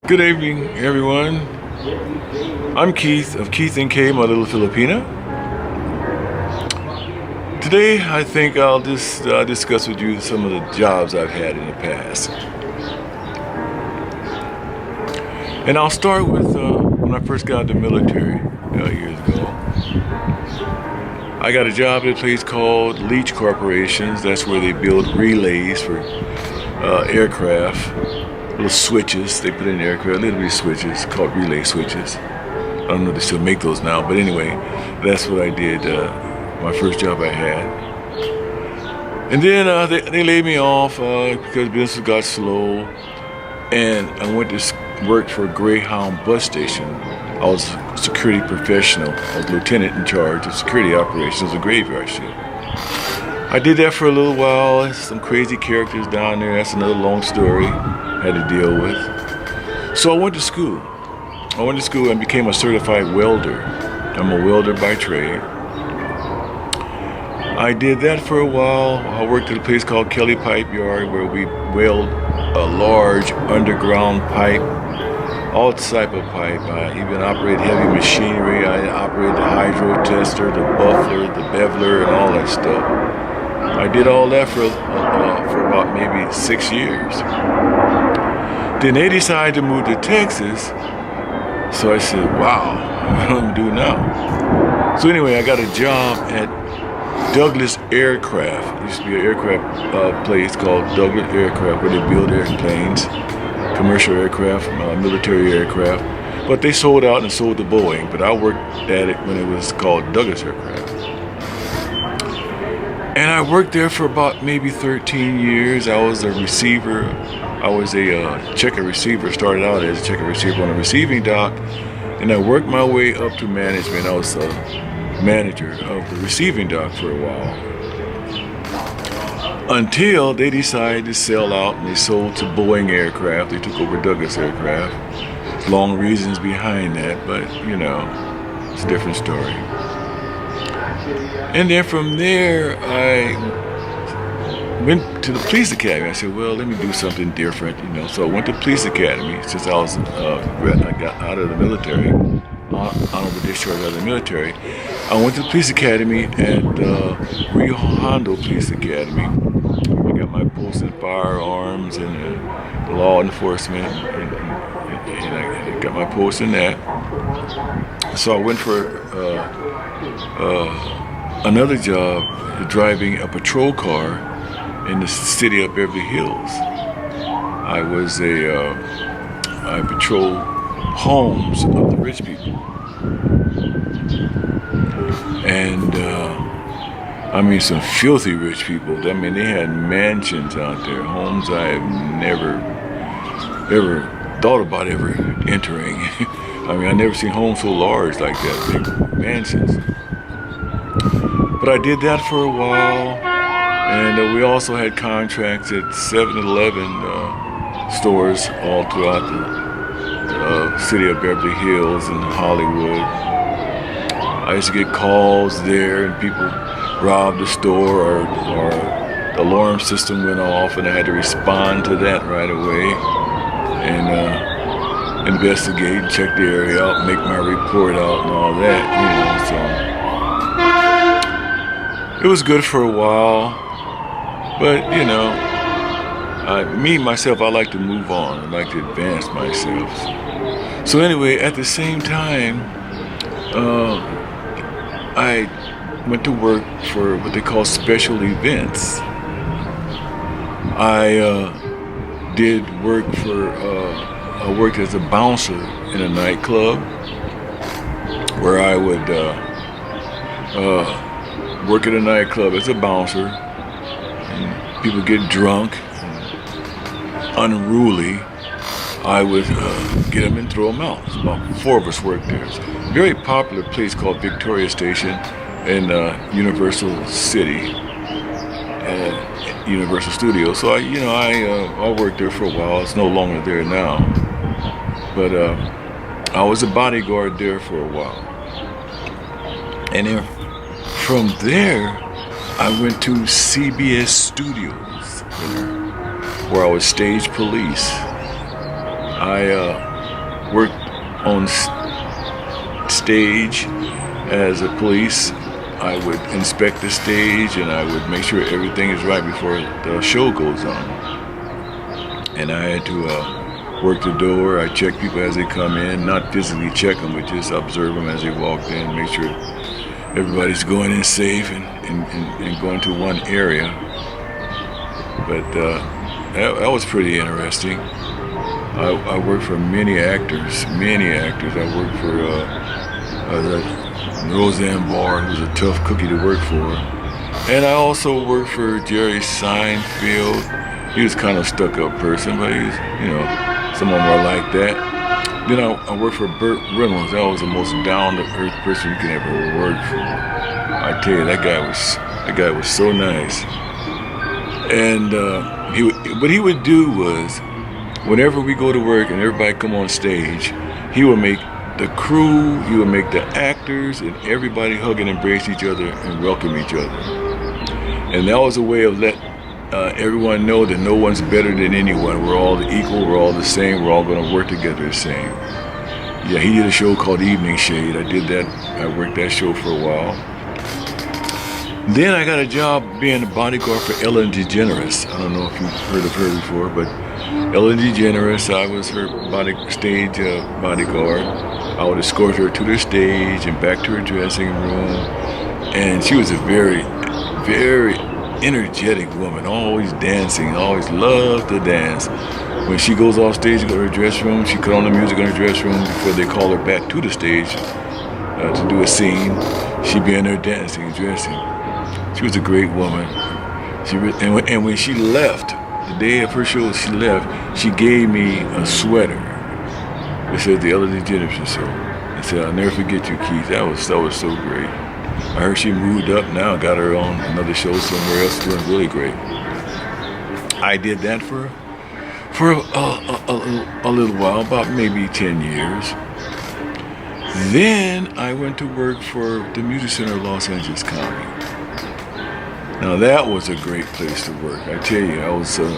Good evening, everyone. I'm Keith of Keith and Kaye, my little Philipina. Today, I think I'll just discuss with you some of the jobs I've had in the past. And I'll start with when I first got out of the military years ago. I got a job at a place called Leach Corporations. That's where they build relays for aircraft. Little switches they put in the aircraft, little bitty switches called relay switches. I don't know if they still make those now, but anyway, that's what I did. My first job I had, and then they laid me off because business got slow, and I went to work for a Greyhound bus station. I was a security professional. I was lieutenant in charge of security operations, a graveyard shift. I did that for a little while. Some crazy characters down there. That's another long story I had to deal with. So I went to school. And became a certified welder. I'm a welder by trade. I did that for a while. I worked at a place called Kelly Pipe Yard where we weld a large underground pipe, all type of pipe. I even operated heavy machinery. I operated the hydro tester, the buffler, the beveler, and all that stuff. I did all that for about maybe 6 years. Then they decided to move to Texas. So I said, wow, what do I do now? So anyway, I got a job at Douglas Aircraft. It used to be an aircraft place called Douglas Aircraft where they build airplanes, commercial aircraft, military aircraft. But they sold out and sold to Boeing. But I worked at it when it was called Douglas Aircraft. And I worked there for about maybe 13 years. I was a receiver. I was a checker receiver, started out as a checker receiver on a receiving dock, and I worked my way up to management. I was a manager of the receiving dock for a while. Until they decided to sell out and they sold to Boeing Aircraft. They took over Douglas Aircraft. Long reasons behind that, but you know, it's a different story. And then from there, I went to the police academy. I said, well, let me do something different, you know. So I went to police academy since I got out of the military, honorable discharge out of the military. I went to the police academy at Rio Hondo Police Academy. I got my post in firearms and law enforcement, and I got my post in that. So I went for another job, driving a patrol car in the city of Beverly Hills. I patrolled homes of the rich people. And I mean some filthy rich people. I mean they had mansions out there, homes I have never ever thought about ever entering. I mean I never seen homes so large like that, big mansions. But I did that for a while. And we also had contracts at 7-Eleven stores all throughout the city of Beverly Hills and Hollywood. I used to get calls there and people robbed the store or the alarm system went off and I had to respond to that right away and investigate and check the area out, make my report out and all that, you know, so it was good for a while. But, you know, myself, I like to move on. I like to advance myself. So anyway, at the same time, I went to work for what they call special events. I worked as a bouncer in a nightclub where I would work at a nightclub as a bouncer. People get drunk, unruly. I would get them and throw them out. About 4 of us worked there. It's a very popular place called Victoria Station in Universal City, Universal Studios. So I worked there for a while. It's no longer there now, but I was a bodyguard there for a while, and then from there. I went to CBS Studios, where I was stage police. I worked on stage as a police. I would inspect the stage and I would make sure everything is right before the show goes on. And I had to work the door. I check people as they come in, not physically check them, but just observe them as they walked in, make sure everybody's going in safe and going to one area. But that was pretty interesting. I worked for many actors. I worked for Roseanne Barr, who's a tough cookie to work for. And I also worked for Jerry Seinfeld. He was kind of stuck-up person, but he's, some of them are like that. Then I worked for Burt Reynolds. That was the most down-to-earth person you can ever work for. I tell you, that guy was so nice. And what he would do was, whenever we go to work and everybody come on stage, he would make the crew, he would make the actors, and everybody hug and embrace each other and welcome each other. And that was a way of letting everyone know that no one's better than anyone. We're all equal, we're all the same, we're all going to work together the same. Yeah, he did a show called Evening Shade. I worked that show for a while. Then I got a job being a bodyguard for Ellen DeGeneres. I don't know if you've heard of her before, but Ellen DeGeneres, I was her stage bodyguard. I would escort her to the stage and back to her dressing room. And she was a very, very energetic woman, always dancing, always loved to dance. When she goes off stage to go to her dressing room, she put on the music in her dressing room before they call her back to the stage to do a scene. She'd be in there dancing and dressing. She was a great woman. And when she left, the day of her show, she left, she gave me a sweater. It said the Ellen DeGeneres show. I said, I'll never forget you, Keith. That was so great. I heard she moved up now, got her on another show somewhere else, doing really great. I did that for a little while, about maybe 10 years. Then I went to work for the Music Center of Los Angeles County. Now that was a great place to work. I tell you, I was a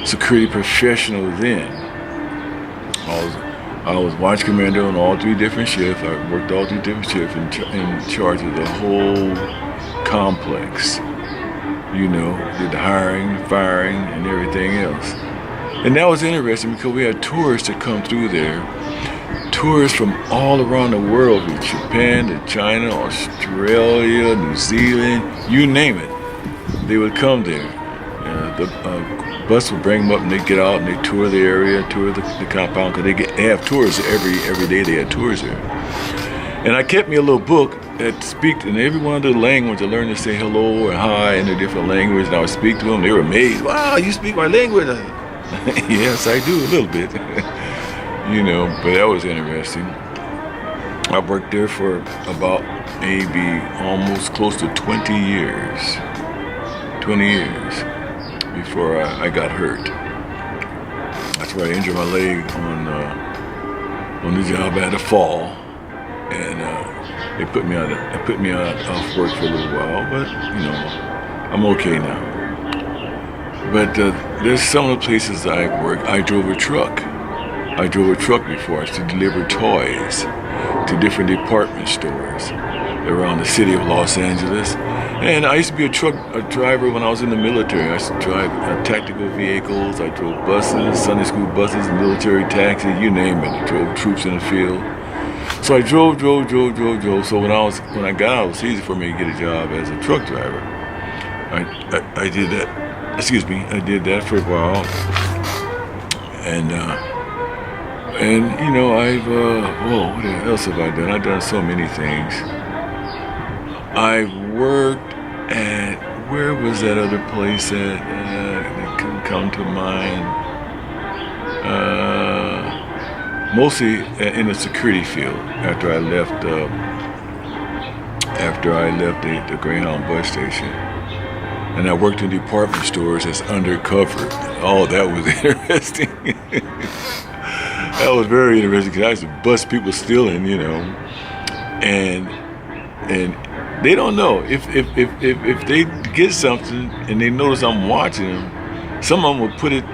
security professional then. I was watch commander on all 3 different shifts. I worked all 3 different shifts in charge of the whole complex. Did the hiring, firing, and everything else. And that was interesting because we had tourists that come through there. Tourists from all around the world, from Japan to China, Australia, New Zealand, you name it. They would come there. The bus would bring them up and they'd get out and they tour the area, tour the compound, because they have tours every day. They had tours there. And I kept me a little book that speaks in every one of the languages. I learned to say hello or hi in a different language, and I would speak to them. They were amazed. Wow, you speak my language? Yes, I do a little bit. But that was interesting. I worked there for about maybe almost close to 20 years. 20 years before I got hurt. That's where I injured my leg on the job. I had a fall, and they put me off work for a little while. But I'm okay now. But there's some of the places I worked. I drove a truck. Before. I used to deliver toys to different department stores around the city of Los Angeles. And I used to be a truck driver when I was in the military. I used to drive tactical vehicles. I drove buses, Sunday school buses, military taxis, you name it. I drove troops in the field. So I drove. So when I got out, it was easy for me to get a job as a truck driver. I did that. I did that for a while. And I've what else have I done? I've done so many things. I've worked at, where was that other place that couldn't come to mind? Mostly in the security field after I left the Greyhound bus station. And I worked in department stores as undercover. Oh, that was interesting. That was very interesting because I used to bust people stealing, and they don't know if they get something and they notice I'm watching them. Some of them would put it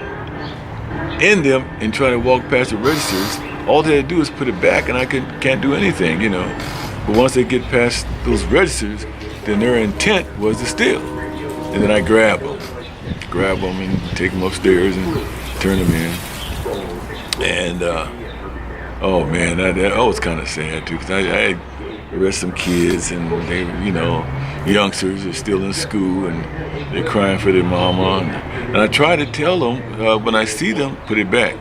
in them and try to walk past the registers all they had to do is put it back, and I can't do anything, you know. But once they get past those registers, then their intent was to steal. And then I grab them and take them upstairs and turn them in. And oh man, that was kind of sad too, because I arrested some kids, and they, you know, youngsters are still in school, and they're crying for their mama. And I try to tell them when I see them, put it back.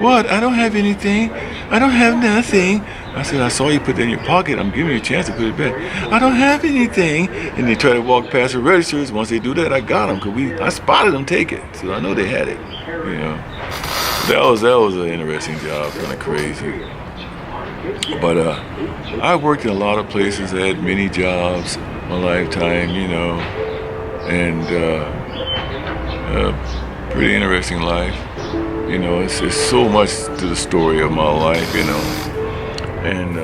What? I don't have anything. I don't have nothing. I said, I saw you put that in your pocket. I'm giving you a chance to put it back. I don't have anything. And they try to walk past the registers. Once they do that, I got them, because I spotted them take it. So I know they had it, you know. That was an interesting job, kind of crazy. But I worked in a lot of places. I had many jobs my lifetime, you know, and pretty interesting life. You know, it's so much to the story of my life, you know. And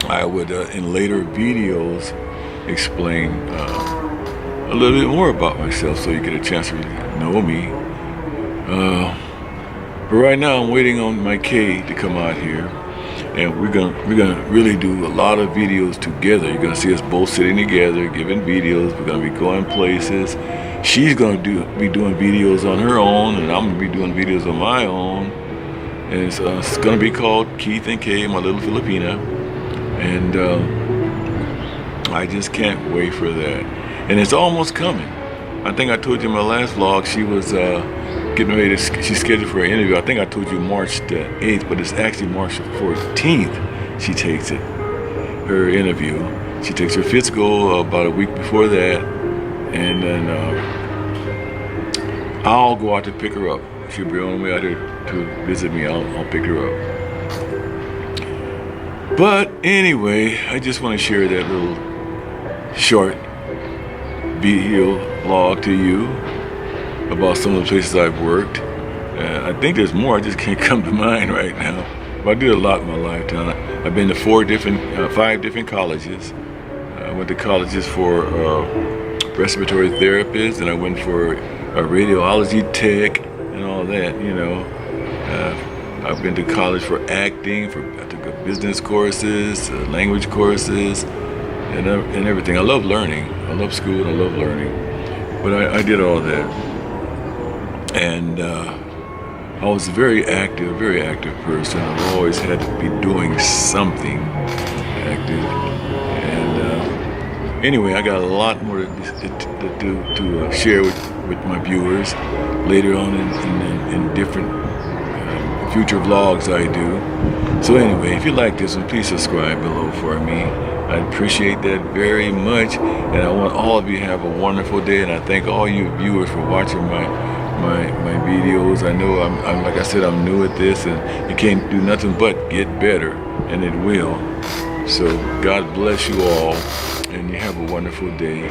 I would, in later videos, explain a little bit more about myself, so you get a chance to really know me. But right now I'm waiting on my Kaye to come out here, and we're gonna really do a lot of videos together. You're gonna see us both sitting together, giving videos. We're gonna be going places. She's gonna be doing videos on her own, and I'm gonna be doing videos on my own. And it's gonna be called Keith and Kaye, My Little Philipina, and I just can't wait for that. And it's almost coming. I think I told you in my last vlog she was getting ready to, she's scheduled for an interview. I think I told you March the 8th, but it's actually March the 14th she takes it, her interview. She takes her physical about a week before that, and then I'll go out to pick her up. She'll be on the way out here to visit me. I'll pick her up. But anyway, I just want to share that little short video vlog to you about some of the places I've worked. I think there's more, I just can't come to mind right now. But I did a lot in my lifetime. I've been to 5 different colleges. I went to colleges for respiratory therapists, and I went for a radiology tech and all that, you know. I've been to college for acting, I took business courses, language courses, and everything. I love learning. I love school and I love learning. But I did all that. And I was a very active person. I've always had to be doing something active. And anyway, I got a lot more to share with my viewers later on in different future vlogs I do. So anyway, if you like this one, please subscribe below for me. I appreciate that very much, and I want all of you to have a wonderful day. And I thank all you viewers for watching my videos. I know I'm like I said, I'm new at this, and you can't do nothing but get better, and it will. So God bless you all, and you have a wonderful day.